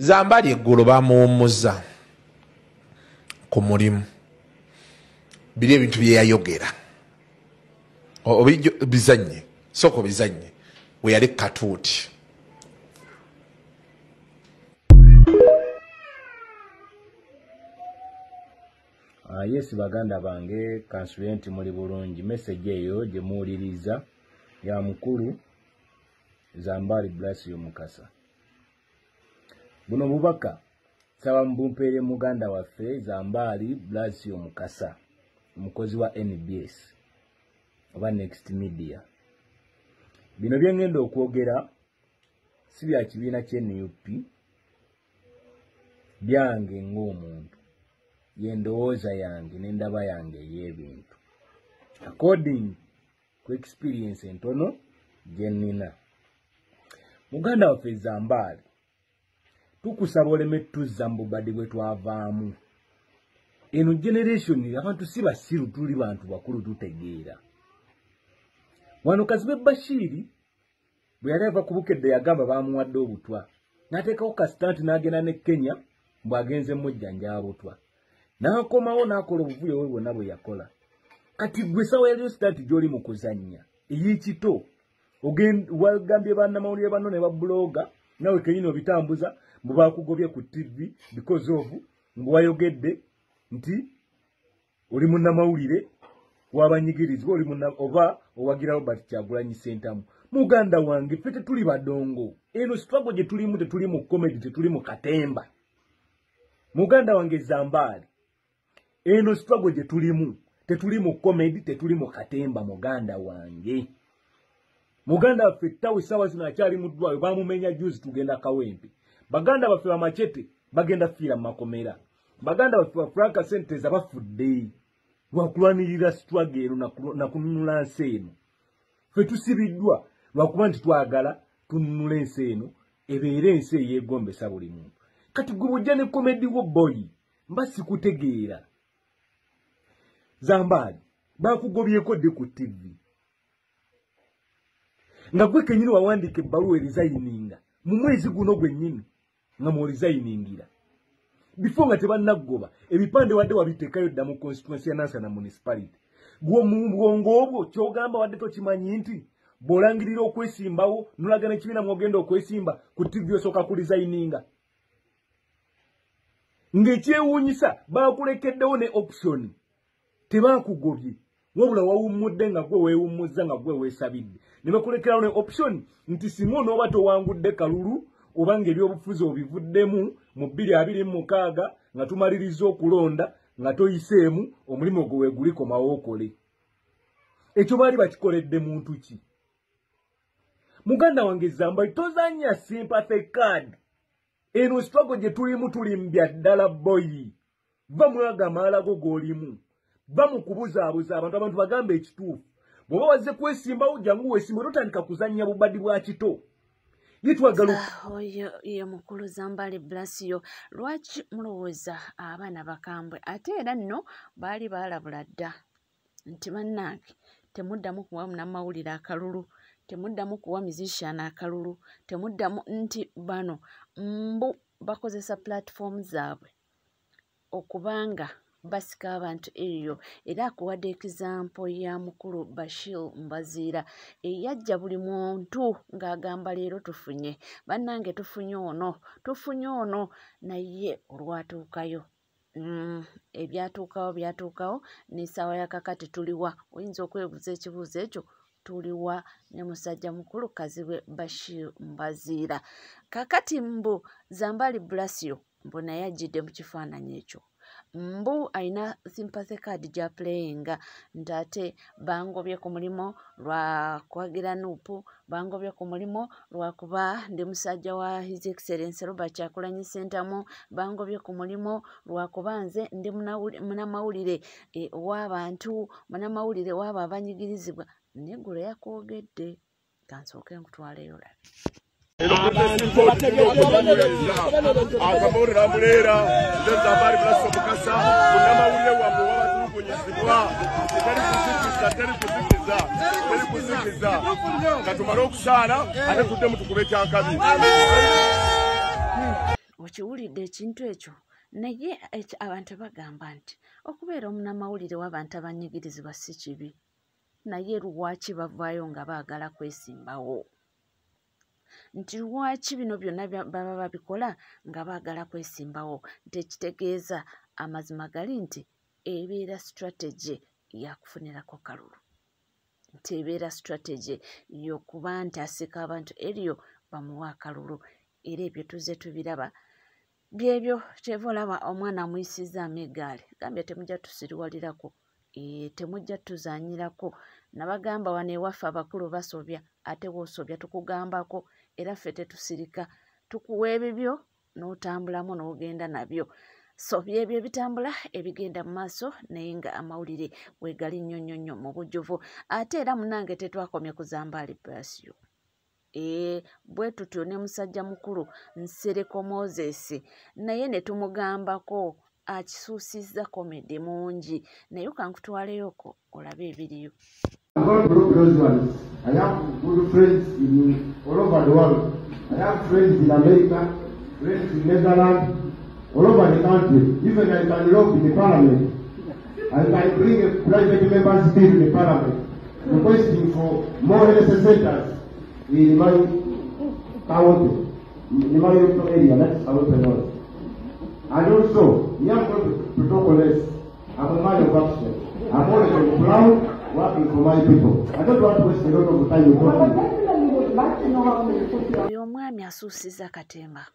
Zambali eggulu bamuwummuza ku mulimu. Biri ebintu bye yayogera. Bizanye. Soko bizanye. We yali katuuti. Yes baganda bange consultant muli bulungi message eyo gye muwuliriza ya mukulu Zambali Blasio Mukasa. Buno bubaka saba mbumpeere muganda waffe Zambali Blasio Mukasa, mukozi wa NBS oba Next Media. Bino byengenda okwogera si bya kibiina ky'NUP, byange ng'omuntu, yendowooza yange n'endaba yange ey'ebintu according to experience entono gye nnina. Muganda waffe Zambali, tukusaba oleme tuzza mu bubadde bwe twavaamu. Eno generation abantu si basiru, tuli bantu bakulu tutegeera. Wano Kazibe Bashiri bwe yali ava ku Bukedde yagamba baamuwadde obutwa, n'ateekawo kasitanti n'agenda ne Kenya mbw'agenze mujjanjaba butwa. N'akomawo n'akola obuvuyo bwe bwonna bwe yakola. Kati gwe sawa yaliyo sitanti gy'oli mu kuzannya ey'ekito, wagambye bannamawulire banno ne babulooga, nawe kenyini obitambuza mbu baakugobye ku TV because of mbu wayogedde nti oli munnamawulire w'abanyigirizwa, oli oba owagira Robert Kyagulanyi Ssentamu. Muganda wange ffe tetuli badongo. Eno struggle gye tulimu tetuli mu comedy, tetuli mu katemba. Muganda wange Zambali, eno struggle gye tulimu tetuli mu comedy, tetuli mu katemba. Muganda wange, muganda waffe tawe sawa zino akyali mu ddwaliro, bamumenya juzi tugenda Kawempe. Baganda baffe bamachete bagenda fiira mu makomera. Baganda baffe ba Franka Senteza bafudde lwakulwanirira struggle eno na kununula nsi eno. Ffe tusibiddwa lwakuba nti twagala tununula ensi eno ebeere ensi eyeegombesa buli muntu. Kati gwe bujja ne comedy wo boy mba sikutegeera. Zambali baakugobyeko dde ku TV nga gwe kenyini wawandika ebbaluwa erizayininga mu mwezi guno gwennyini nga mwolizayiningira before nga tebannagoba ebipande wadde wabiteekayo dda mu constituency ya Nansana municipality. Gwe mu bwongo obwo kyogamba wadde tokimanyi nti bw'olangirira okwesimbawo nolaga n'ekibiina mwogenda okwesimba ku TV osooka kulizayininga. Ng'ekyewuunyisa baakulekeddewo ne option, tebaakugobye wabula wawummudde nga gwe weewummuzza nga gwe weesabidde. Ne bakulekerawo ne option nti singa onooba towangudde kalulu oba ng'ebyobufuzi obivuddemu mu 2026 nga tumaliriza okulonda nga toyiseemu omulimu gwe weegulikomawo okole. Ekyo baali bakikoledde muntu ki? Muganda wange Zambali, tozannya sympathy card. Eno struggle gye tulimu tulimbya ddala boy. Va mwaga amaalago g'olimu. Va mu kubuzaabuza abantu bagambe ekituufu. Bw'oba wazze kwesimbawo jangu weesimba, totandika kuzannya bubaddi bwa kito. Oyo ye mukulu Zambali Blasio. Lwaki mulowooza abaana bakambwe ate era nno baali baalabula dda nti bannange temuddamu kuwa munnamawulire akalulu, temuddamu kuwa musician akalulu, temuddamu nti bano mbu bakozesa platform zaabwe okubanga basika abantu eyo. Era akuwadde example ya mukulu Bashir Mbaziira eyajja buli muntu ng'agamba leero tufunye bannange, tufunye ono naye olwatuukayo ebyatuukawo byatuukawo n'essaawa ya kakati tuliwa. Oyinza okwebuuza ekibuuzo ekyo, tuliwa ne musajja mukulu Kazibe Bashir Mbaziira. Kakati mbu Zambali Blasio mbu naye ajjidde mu kifaananyi ekyo, mbu alina sympathy card gya playinga nti ate bangobye ku mulimo lwa kwagira Nuupu, bangobye ku mulimo lwakuba ndi musajja wa His Excellency Robert Kyagulanyi Ssentamu, bangobye ku mulimo lwakuba nze ndi munnamawulire w'abantu, munnamawulire w'abo abanyigirizibwa. Neggulo yakwogedde, kansooke nkutwaleyo labi. Akamurira mulera Zambali Blasio Mukasa munnamawulire wabwe w'abatulugunyizibwa teri kuzikiza nga tumale okusaana ate tuddemu tukube kyankabi. okiwulidde ekintu ekyo naye abantu bagamba nti okubeera omunnamawulire w'abantu abanyigirizibwa si kibi naye lwaki bavaayo nga baagala kwesimbawo nti lwaki bino byonna baba babikola nga baagala kwesimbawo nti ekitegeeza amazima gali nti ebeera strategy yakufunirako kalulu nti ebeera strategy y'okuba nti asika abantu eryo bamuwa akalulu era ebyo tuzze tubiraba byebyo kyeva olaba omwana amuyisizaamu eggaali gambye temujja tusiriwalirako temujja tuzanyirako nabagamba wano ewaffe abakulu basobya ate woosobya tukugambako era ffe tetusirika tukuwa ebibyo n'otambulamu n'ogenda nabyo so byebyo ebitambula ebigenda mu maaso naye nga amawulire wegali nnyo mu bujjuvu ate era munange tetwakomye kuzambaali Brasio bwe tutyo ne musajja mukulu Nsereko Moses naye ne tumugambako akisuusizza komedi mungi naye kankutwaleyoko olabe ebiriyo. I'm going to look those ones. I have good friends all over the world. I have friends in America, friends in Netherlands, all over the country. Even I can lobby in the parliament. I can bring a private member's bill in the parliament requesting for more health centers in my county, in my local area, that's how I know. And also, we are going to talk less. I'm a man of action. I'm always on the ground working for my people. I don't want to waste a lot of time with talking. Oyo omwami asuusiza Katemba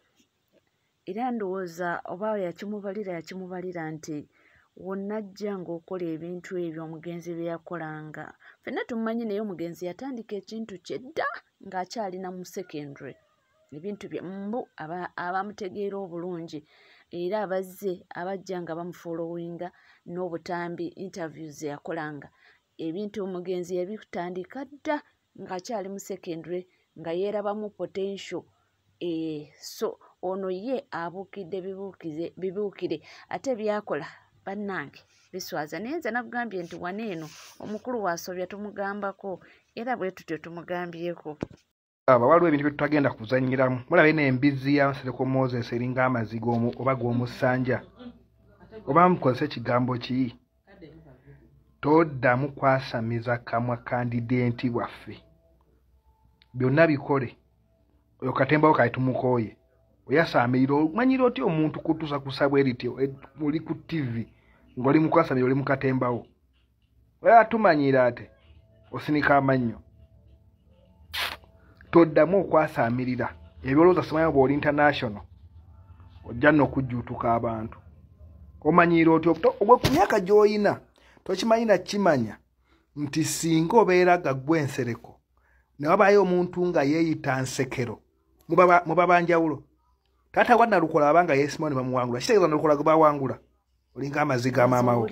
era ndowooza oba yakimubalira nti wonna ajja ng'okola ebintu ebyo omugenzi bye yakolanga ffenna tumumanyi naye omugenzi yatandika ekintu kye dda ng'akyalina mu secondary ebintu bye mbu abamutegeera obulungi era abajja nga bamufolowinga n'obutambi interviews yakolanga ebintu omugenzi yabitandika dda ng'akyali mu secondary nga yeerabamu potential so ono ye abuukidde bibuukire ate byakola bannange biswaza naye nze nakugambye nti wano eno omukulu waasobya tumugambako era bwe tutyo tumugambyeko waliwo ebintu bye tutagenda kuzannyiramu mulabe n'embizi ya Nsereko Moses eringa amaziga oba g'omusanja oba mukozesa ekigambo ki toddamu kwasamiza kamwa kandidenti waffe byonna bikole oyo Katembawo kale tumukooye oyasamirira omanyira oti omuntu kutuusa kusabwa eriti oli ku TV ng'oli mukwasamira oli mu Katembawo oyo atumanyira ate osinika amannyo toddamu okwasamirira ebyolooza simanyi bw'oli international ojja n'okujjuutuka abantu omanyira oti ogwe ku myaka gy'oyina tokimanyi nakimanya nti singa obeera gaggwe Nsereko ne wabaayo omuntu nga yeeyita Nsekero muba banjawulo taata wa Nalukola abanga yeesimawo ne bamuwangula kitegeeza Nalukola gwe bawangula olinga amaziga maamawo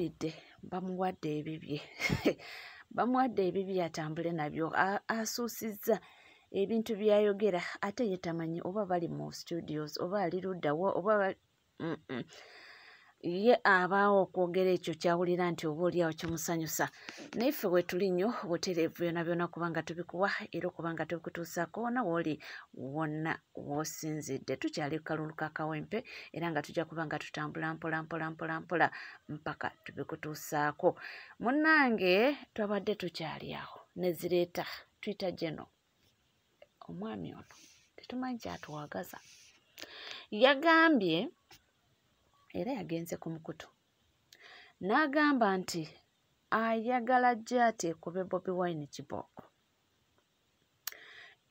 bamuwadde ebibye bamuwadde ebibye atambule nabyo asuusizza ebintu byayogera ate ye tamanyi oba bali mu studios oba ali luddawa oba ye abaawo okwogera ekyo kyawulira nti oba oliawo kimusanyusa naye ffe wetuli nnyo butereevu byonna byonna kubanga tubikuwa era okubanga tubikutuusaako wona wooli wonna woosinzidde tukyali kalulu ka Kawempe era nga tujja kubanga tutambula mpola mpaka tubikutuusaako munnange twabadde tukyali awo nezireeta twita geno omwami ono tetumanyi kyatuwagaza yagambye era yagenze ku mukutu n'agamba nti ayagala Jati ekube Bobi Wine kibooko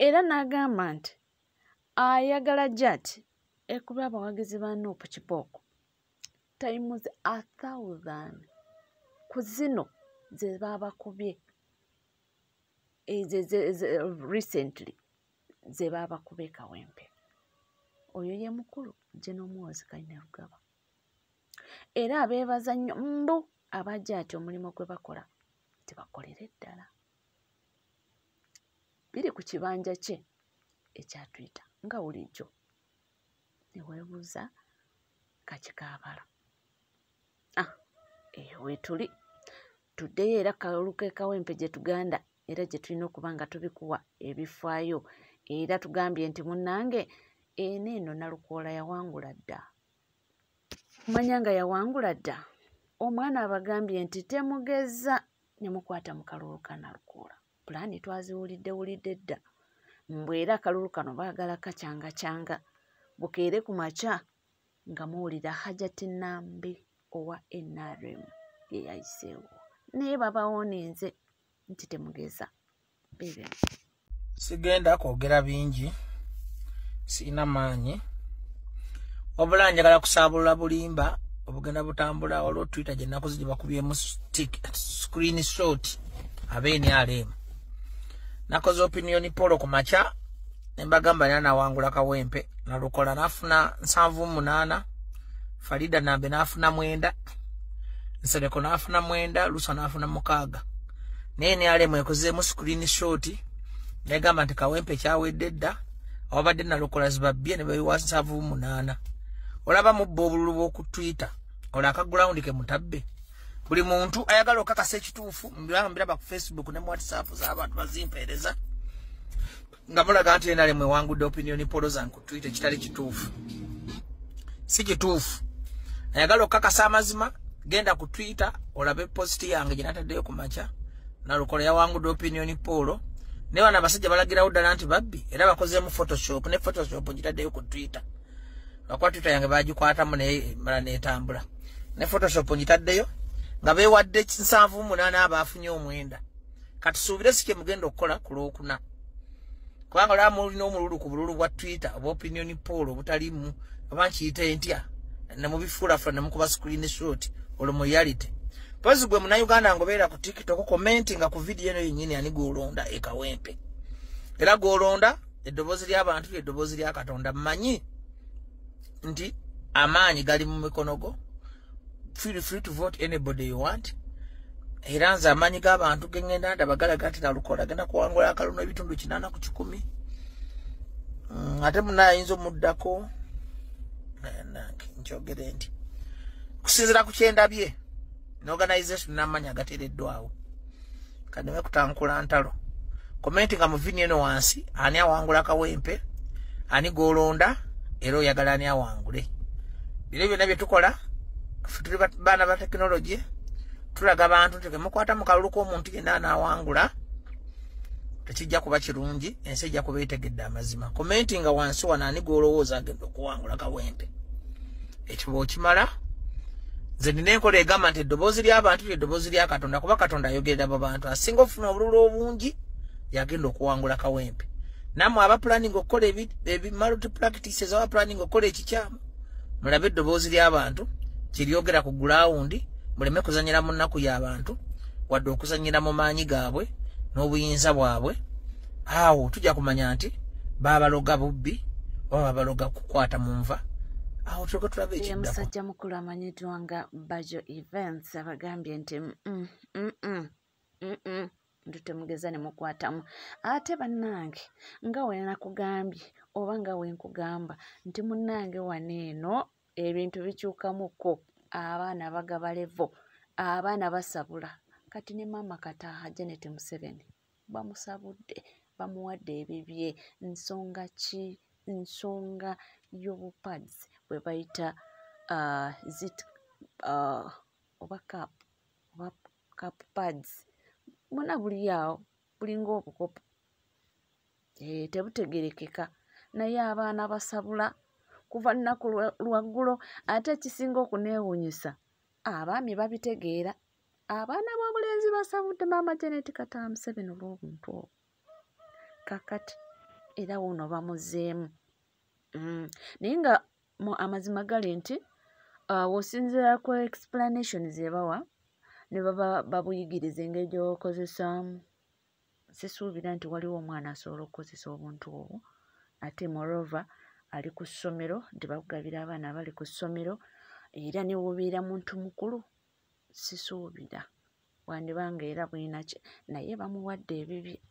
era n'agamba nti ayagala Jati ekube abawagizi ba Nuupu kibooko times 1,000 ku zino ze baabakubye recently ze baabakubye Kawempe oyo ye mukulu General Muhoozi Kainerugaba era abeebaza nnyo mbu abajja ati omulimu gwe bakola tebakolere ddala biri ku kibanja kye ekya Twitter nga bulijjo ne weebuuza kakikaabala eyo weetuli tuddeyo era kalulu ke Kawempe gye tuganda era gye tulina okuba nga tubikuwa ebifaayo era tugambye nti munnange Eneno Nalukoola yawangula dda. Manya nga yawangula dda. Omwana abagambye nti temugeza ne mukwata mu kalulu ka Nalukoola. Pulaani twaziwulidde dda. Mbwera akalulu kano baagala kacyanga bukeere ku makya nga muwulira Hajati Nambi owa NRM ye yayiseewo. Naye babawonenze nti temugeza. Bebe. Sigenda kwogera bingi. Sina maanyi. Wabula njagala kusaabulula bulimba obugenda butambula olwo Twitter gye nnaku ziri bakubyemu screenshot abeeni alemu. Nakoze opinion poll ku makya ne mbagamba nina nawangula Kawempe. Nalukoola nafuna 78, Farida Nambe nafuna 9, Nsereko nafuna 9, Lusa nafuna 6. Naye ni alemu ekozeemu screenshot negamba nti Kawempe kyawedde dda abadde Nalukoola zibabbye ne bayiwa 78. Olaba mubbo obululu bw'oku Twitter olaka ground ke mutabbe. Buli muntu ayagala okakasa ekituufu mbiraba ku Facebook ne mu WhatsApp z'abantu bazimpeereza nga mulaga nti NRM mwewangudde opinion poll zange ku Twitter kitali kituufu. Si kituufu. Ayagala okakasa amazima genda ku Twitter olabe post yange gye nataddeyo ku makya. Nalukoola yawangudde opinion poll. Ne bana abasajja balagirawo ddala nti babbi era bakozeemu Photoshop ne Photoshop gitaddeyo ku Twitter. Bakwa Twitter yange bagikwatamu ne mala netambula. Ne Photoshop ngitaddeyo nga beewadde 78 abafunye 9. Kati suubire sike mugenda okukola ku Lwokuna. Kubanga olaba mulina omululu ku bululu bwa Twitter oba opinion poll obutalimu oba nkiyite ntya ne mubifuulafula ne mukuba screenshot olwo mu reality. Pozi gwe muna Uganda ngobeera ku TikTok commenting nga ku video eno yennyini ani gwolonda e Kawempe. Era gwolonda eddoboozi ly'abantu eddoboozi lya Katonda. Mmanyi nti amaanyi gali mu mikono go. Feel free to vote anybody you want. Era nze amaanyi g'abantu gengenda ndaba galaga nti Nalukoola agenda kuwangula akalulu ebitundu 8 ku 10. Ate muna ayinza omuddako nkyogere nti kusinziira ku kyendabye n'organization n'amanyi agateereddwawo kademe kutankula ntalo. Commenting nga mu video eno wansi ani awangula Kawempe ani golonda era oyagala ani awangule. Bino byonna bye tukola tuli baana ba technology tulaga abantu nti mukwata mu kalulu k'omuntu yenna anaawangula tekijja kuba kirungi ensi ejja kuba etegedde amazima. Commenting nga wansi wana ani gwolowooza agenda okuwangula Kawempe. Ekyo bw'okimala nze nina enkola egamba nti eddoboozi ly'abantu eddoboozi lya Katonda kuba Katonda ayogerera abo bantu asinga ofuna obululu obungi yagenda okuwangula Kawempe. Nammwe aba planning okukola multi practices aba planning okukola ekikyamu mulabe eddoboozi ly'abantu kiryogera ku ground muleme kuzanyira mu nnaku y'abantu wadde okuzanyira mu maanyi gaabwe n'obuyinza bwabwe. Awo tujja kumanya nti baabaloga bubbi oba baabaloga kukwata mu nva. Awo tuko tulabe ekiddako. Musajja mukulu amanyiddwa nga Bajo Events abagambye nti ntutemugeza ne mukwatamu. Ate bannange nga we nakugambye oba nga we nkugamba nti munnange waneeno ebintu bikyukamuko. Abaana bagaba levo, abaana basabula. Kati ne mama Kataaha Janet Museveni bamusabudde bamuwadde ebibye. Nsonga ki? Nsonga y'obupads bwe bayita zit oba cap pads muna buli awo bulinga obukopo tebutegerekeka naye abaana basabula kuva nnaku lwaggulo. Ate ekisinga okuneewuunyisa abaami babitegeera. Abaana b'obulenzi basabudde maama Janet Kataaha Museveni olw'obuntu obwo. Kakati era wuno bamuzeemu. Naye nga amazima gali nti wosinzira ku explanation zebawa ne baba babuyigiriza engeri gy'okozesaamu. Sisuubira nti waliwo omwana asobola okukozesa obuntu obwo. Ate moreover ali ku ssomero nti bakugabira abaana abali ku ssomero era ne wobeera muntu mukulu sisuubira wandibanga era bwinaki naye bamuwadde ebibye.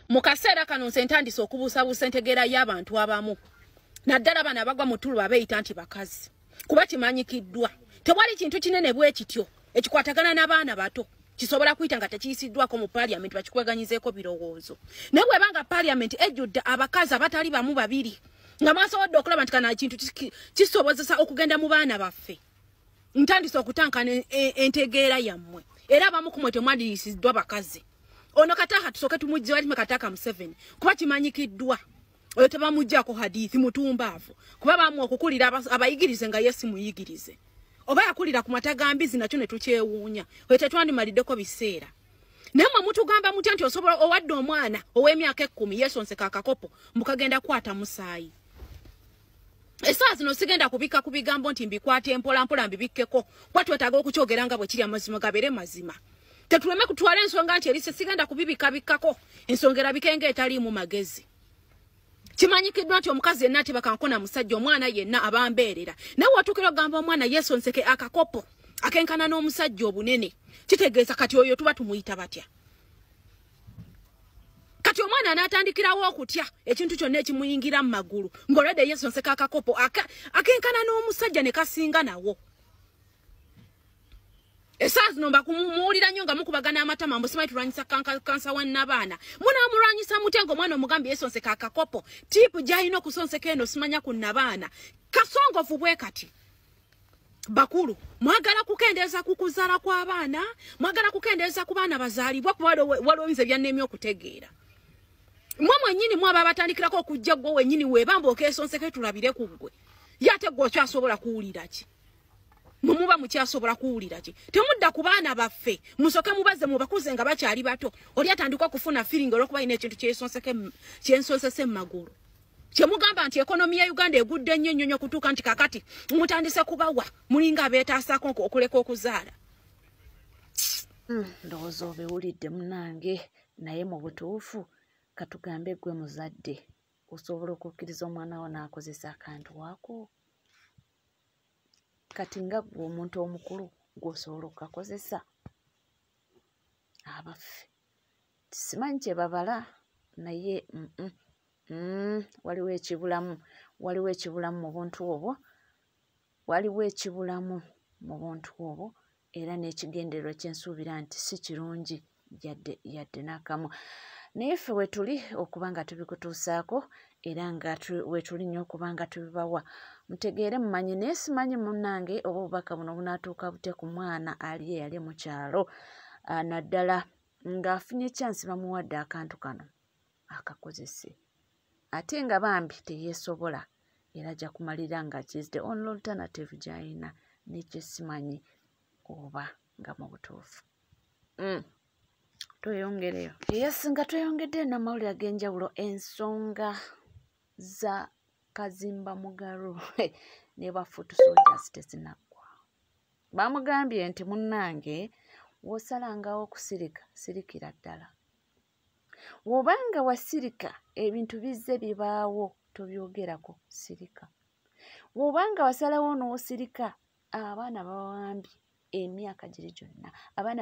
Mu kaseera kano nze ntandise okubuusabuusa entegeera y'abantu abamu naddala abaana abagwa mu ttulu abeeyita nti bakazi kuba kimanyikiddwa tewali kintu kinene bwe kityo ekikwatagana n'abaana bato kisobola kuyita nga tekiyisiddwako mu paliamenti bakikweganyizeeko birowoozo. Naye bw'ebanga paliamenti ejjudde abakazi abatali bamu babiri nga masobodde okulaba nti kana ekintu kisobozesa okugenda mu baana baffe ntandise okutankana entegeera yammwe era abamu kumwe temwadiyisiddwa bakazi ono kataka tusoke tumujje wali kataka Museveni kuba kimanyikiddwa oyo tebamujjako hadithi mutumbaavu kuba bamu okukulira abayigirize nga Yesu muyigirize oba yakulira ku matagambizi nakyo ne tukyewuunya oyo tetwandimaliddeko biseera namwe mutugamba mutya nti osobola owadde omwana ow'emyaka 10 Yesu nseka akakopo mbukagenda kwata musaayi Esaazi no sigenda kubika kubigambo nti mbikwate mpola mpola mbibikkeko kwa twetaaga okukyogera nga bwe kiri amazima gabere mazima tetuleme kutwala ensonga nti erise sigenda kubibika bikkako ensongera bikenge etali mu magezi kimanyikiddwa nti omukazi yenna tebakankona musajja omwana yenna abambeerera naye watukira ogamba omwana Yesu nseke akakopo akenkana n'omusajja obunene kitegeeza kati oyo tuba tumuyita batya kati omwana anatandikirawo okutya ekintu kyonna ekimuyingira mu magulu ng'olwedde Yesu nseka akakopo akenkana n'omusajja ne kasinga nawo esaazi nomba kumuwulira nnyo nga mukubagana amatama mbusimanyi tulwanyisa kansa wannabaana munaamulwanyisa mutengo omwana omugambi Yesu nseka akakopo tipu gy'alina okusonseka eno simanya ku nnabaana kasongovu bwe kati bakulu mwagala kukendeeza ku kuzaala kw'abaana mwagala kukendeeza ku baana bazaalibwa kuba waliwo ebinze byanneemi okutegeera mwe mwennyini mwaba abatandikirako okujja gwe wennyini weebamba okeesonseke tulabire ku ggwe yate gwe okyasobola kuwulira ki mumuba mukyasobola kuwulira ki temudda ku baana baffe musoke mubaze mubakuze nga bakyali bato oli atandika okufuna feeling olw'okuba alina ekintu kyensonsese mu magulu kyemugamba nti ekonomi ya Uganda egudde nnyo nnyo kutuuka nti kakati mutandise kubawa mulinga abeetaasaako okuleka okuzaala ndowooza obiwulidde munange naye mu butuufu katugambe gwe muzadde osobola okukkiriza omwana wo n'akozesa akantu waako kati nga gwe omuntu omukulu gw'osobola okukakozesa abaffe simanyi kye babala naye waliwo ekibulamu mu buntu obwo era n'ekigendererwa kyensuubira nti si kirungi yadde n'akamu naye ffe wetuli okuba nga tubikutuusaako era nga wetuli nnyo okuba nga tubibawa mutegeere mumanyi naye simanyi munnange oba obubaka buno bunaatuuka bute ku mwana ali eyali mu kyalo naddala ng'afunye chance bamuwadde akantu kano akakozese ate nga bambi teyeesobola era ajja kumalira nga is the only alternative gy'alina nekyo simanyi oba nga mu butuufu tweyongereyo yes nga tweyongedde n'amawulire ag'enjawulo ensonga za Kazimba Mugalu ne bafuutu soldiers tezinaggwa bamugambye nti munnange w'osalangawo okusirika sirikira ddala wobanga wasirika ebintu bizze bibaawo tobyogerako sirika wobanga wasalawo n'osirika abaana bawambye emyaka giri gyonna abaana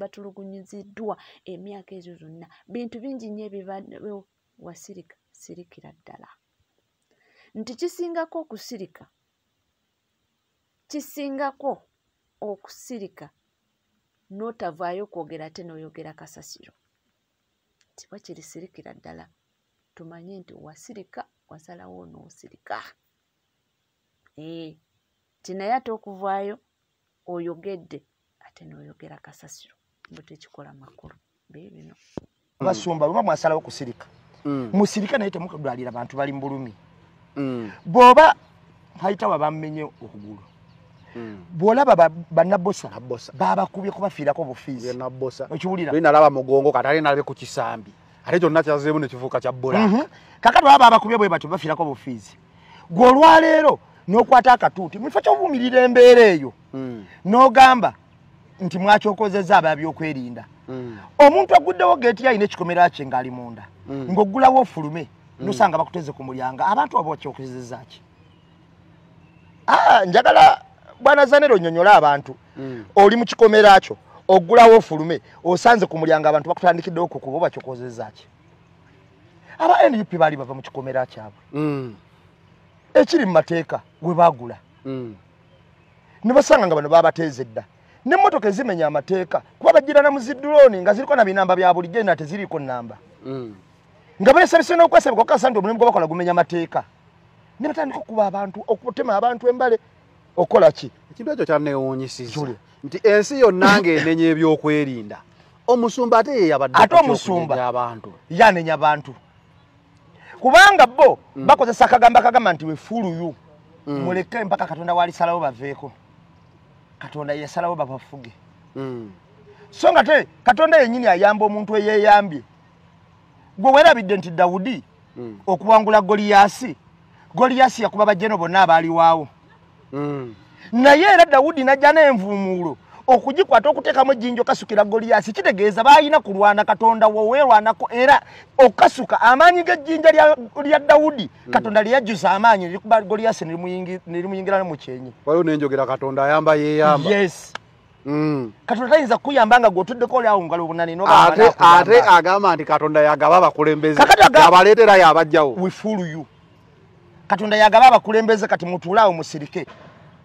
batulugunyiziddwa emyaka egyo gyonna bintu bingi nnyo ebibaawo wasirika sirikira ddala nti kisingako okusirika n'otavaayo kwogera ate n'oyogera kasasiro tiba kiri sirikira ddala tumanye nti wasirika wasalawo n'osirika kinaye ate okuvaayo oyogedde ate n'oyogera kasasiro mbu tekikola makulu bino basumba bwe mwasalawo kusirika musirika naye temukudwalira abantu bali mu bulumi bw'oba hayitawo abammenye okugulu bw'olaba bannabosa babakubye kubafiirako bufiizi okiwulira nalaba mugongo kati ali nalabe ku kisambi ate kyonna kyazeemu ne kifuuka kya bbulaaka kakati baba babakubye bwe batyo bafiirako bufiizi gwe olwaleero n'okwata akatuuti mu kifo ky'obuvumirira embeera eyo n'ogamba nti mwakyokozeza ababyokwerinda omuntu aguddewo geeti yalina ekikomera kye ng'ali munda ng'oggulawo ofulume nosanga bakuteze ku mulyango abantu abo bakyokozeza ki njagala bwana Zanero nnyonnyola abantu oli mu kikomera kyo oggulawo ofulume osanze ku mulyango abantu bakutandikiddewo okukuba bakyokozeza ki aba NUP baali bava mu kikomera kyabwe ekiri mu mateeka gwe baagula ne basanga nga bano baabateeze dda n'emmotoka ezimenya amateeka kuba bagira na muzidduloni nga ziriko na binamba bya bulijjo na teziriiko nnamba nga beesabise n'okwesabika okukasa nti omulimu gwe bakola gumenya amateeka ne batandika okuba abantu okutema abantu embale okola ki ekintu ekyo kyanneewuunyisiza nti ensi yonna ng'enenya ebyokwerinda omusumba ate ye yabadde ate omusumba abantu yanenya abantu kubanga bo bakozesa akagamba nti wefuuluyu muleke mpaka katonda walisalawo baveeko katonda yesalawo babafuge so nga te katonda yennyini ayamba omuntu eyeeyambye gwe weerabidde nti Dawudi okuwangula Goliyasi yakuba bajjeno bonna abaaliwaawo naye era Dawudi najja n'envuumuulo okugikwata okuteekamu ejjinja okasukira Goliyasi kitegeeza baalina kulwana katonda woweerwanako era okasuka amaanyi g'ejjinja lya Dawudi katonda lyeyajjuza amaanyi lirikuba Goliyasi nerimuyingira no mu kyenyi waliwo nenjogera katonda ayamba yeeyamba yes katonda tayinza kuyamba nga gwotuddeko olyawo ngalo bunani ate agamba nti katonda yagaba abakulembeze abaleetera yabajjawo we fool you katonda yagaba abakulembeze kati mutuulaawo musirike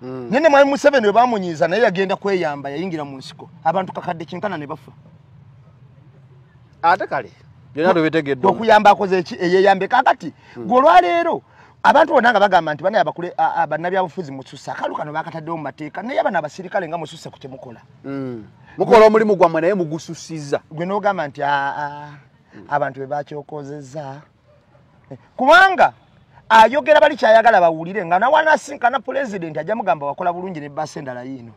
nene mwami Museveni we bamunyiiza naye yagenda kweyamba yayingira mu nsiko abantu kakadde kinkana ne bafa ate kale byonna tubitegedde okuyamba akoze eki eyeeyambe kakati gwolwaleero abantu bonna nga bagamba nti bana abakule bannabyabufuzi mususa akalu kano bakataddewo mu mateeka naye abana abasirikale nga mususa ku kyemukola mukola omulimu gwammwe naye mugususiza gwe n'ogamba nti abantu be bakyokozeza kubanga ayogera bali kyayagala bawulire nga nawanasinkana pulezidenti ajja mugamba wakola bulungi ne basa endala yiino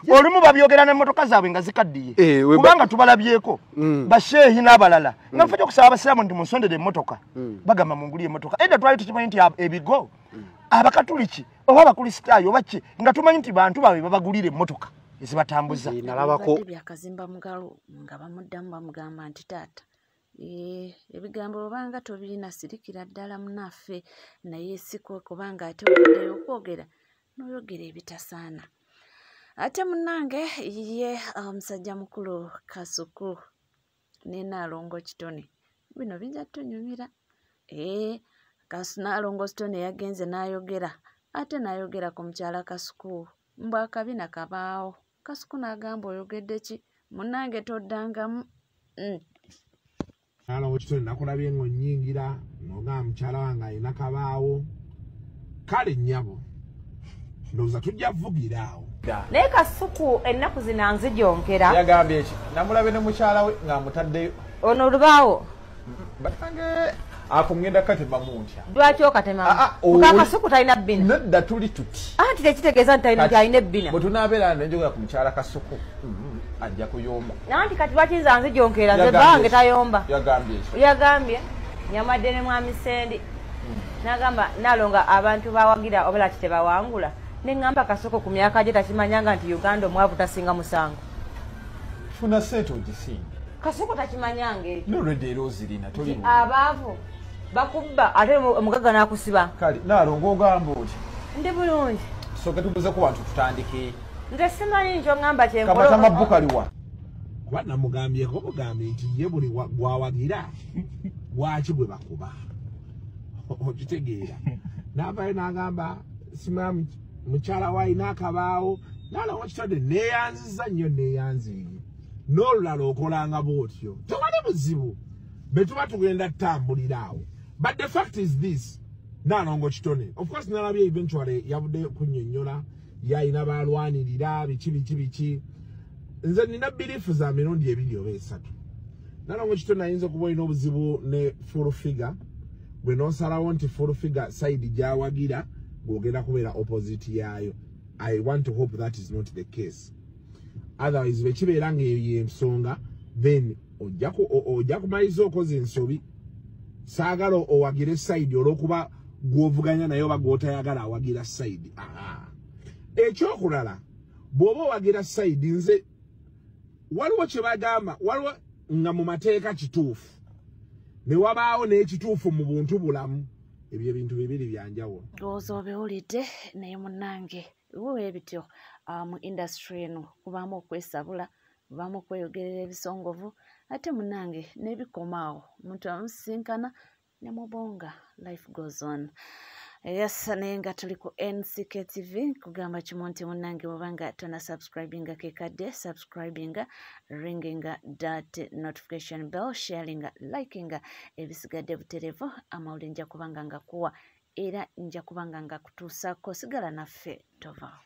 olumu babyogera n'emmotoka zaabwe nga zikaddiye kubanga tubalabyeko basheehi n'abalala nga nfa okusaba abasiraamu nti munsondere emmotoka bagamba munguli emmotoka edda twali tukimanyi nti ebigo abakatuliki oba abakristaayo oba ki nga tumanyi nti bantu baabwe babagulira emmotoka ezibatambuza nalabako byakazimba mugalo nga bamuddamu bamugamba nti taata ebigambo obanga tobirina sirikira ddala munaffe naye sikwe kubanga ate ovuddeyo okwogera n'oyogera ebitasaana ate munnange ye omusajja mukulu Kasuku ne Nalongo Kitone bino bijja tunyumira Nalongo Kitone yagenze n'ayogera ate n'ayogera ku mukyala Kasuku mbw akabina kabaawo Kasuku n'agamba oyogedde ki munnange toddangamu Nalongo Kitone nakulabye ng'onnyingira n'ogamba mukyala wange alina kabaawo kale nnyabo ndowooza tujja vugira awo naye Kasuku ennaku zino nzijonkera yagambye eki namulabe ne mukyala we ng'amutaddeyo ono olubaawo batange akungenda katema muntya lwaki okatema Kasuku talina bbina nedda tuli tuti anti tekitegeeza nti talina ebbina bwe tunaabeera nenjogera ku mukyala Kasuku ajja kuyomba nanti kati lwaki nza nzijonkera nze bange tayomba yagambye eki yagambye nyamadde ne mwami Sendi n'agamba Nalonga abantu bawagira obala kitebawangula nengamba Kasuku ku myaka gye takimanyanga nti Uganda omwavu tasinga musango funa sente ogisinga Kasuku takimanyanga ekyo nolweddeera ozirina toli abaavu bakubba ate omugaga n'akusiba kale Nalongo ogamba oti ndi bulungi soke tubuze ku bantu tutandike nze simanyi nkyo ngamba kyemkamata mabbukaliwa kuba namugambyeko mugambye nti ye buli gwawagira bwaki gwe bakuba okitegeera n'avayo n'agamba simamu mukyala waayina akabaawo Nalongo Kitone neeyanziza nnyo neeyanziye n'olulala okolanga bw'otyo tewali buzibu be tuba tugenda tutambulira awo but the fact is this Nalongo Kitone of course nalabye eventually yavudde kunnyonnyola yayina balwanirira biki nze nina bilifu za mirundi ebiri oba esatu Nalongo Kitone ayinza okuba olina obuzibu ne full figure bwe n'osalawo nti full figure side gyawagira gwogenda kubeera opposite yaayo. I want to hope that is not the case. Otherwise bekibeera ng'eyo ensonga then ojja kumaliza okoze ensobi saagala owagire side olw'okuba gw'ovuganya naye oba gw'otayagala awagira side. Ekyokulala bw'oba owagira side nze waliwo kye bagamba waliwo nga mu mateeka kituufu ne wabaawo n'ekituufu mu buntu bulamu. Ebyo ebintu bibiri byanjawulo. Ndowooza obiwulidde naye munnange biwe bityo mu industry eno kubaamu okwesabula kubaamu okweyogerera ebisongovu ate munnange n'ebikomaawo omuntu amusisinkana ne mubonga life goes on. Yes, naye nga tuli ku NCK TV kugamba kimu nti munnange bw'obanga tona subscribinga kekadde subscribinga ringinga that notification bell sharinga likinga ebisigadde buterevu amawulire nja kubanga nga kuwa era nja kubanga nga kutuusako sigala naffe tovaawo.